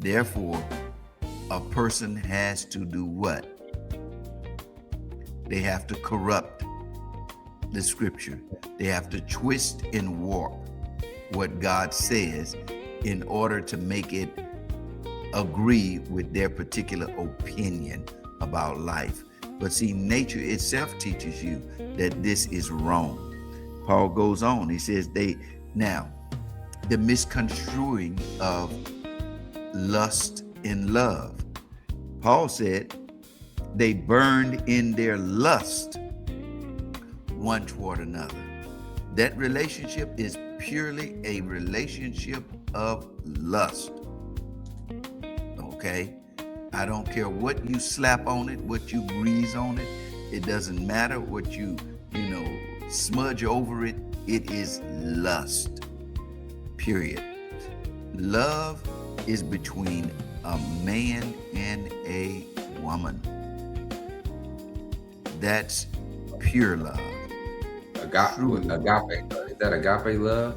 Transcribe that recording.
Therefore, a person has to do what? They have to corrupt the scripture. They have to twist and warp what God says in order to make it agree with their particular opinion about life. But see, nature itself teaches you that this is wrong. Paul goes on, he says the misconstruing of lust and love. Paul said they burned in their lust one toward another. That relationship is purely a relationship of lust. Okay? I don't care what you slap on it, what you grease on it. It doesn't matter what you smudge over it. It is lust. Period. Love is between a man and a woman. That's pure love. Agape, is that agape love?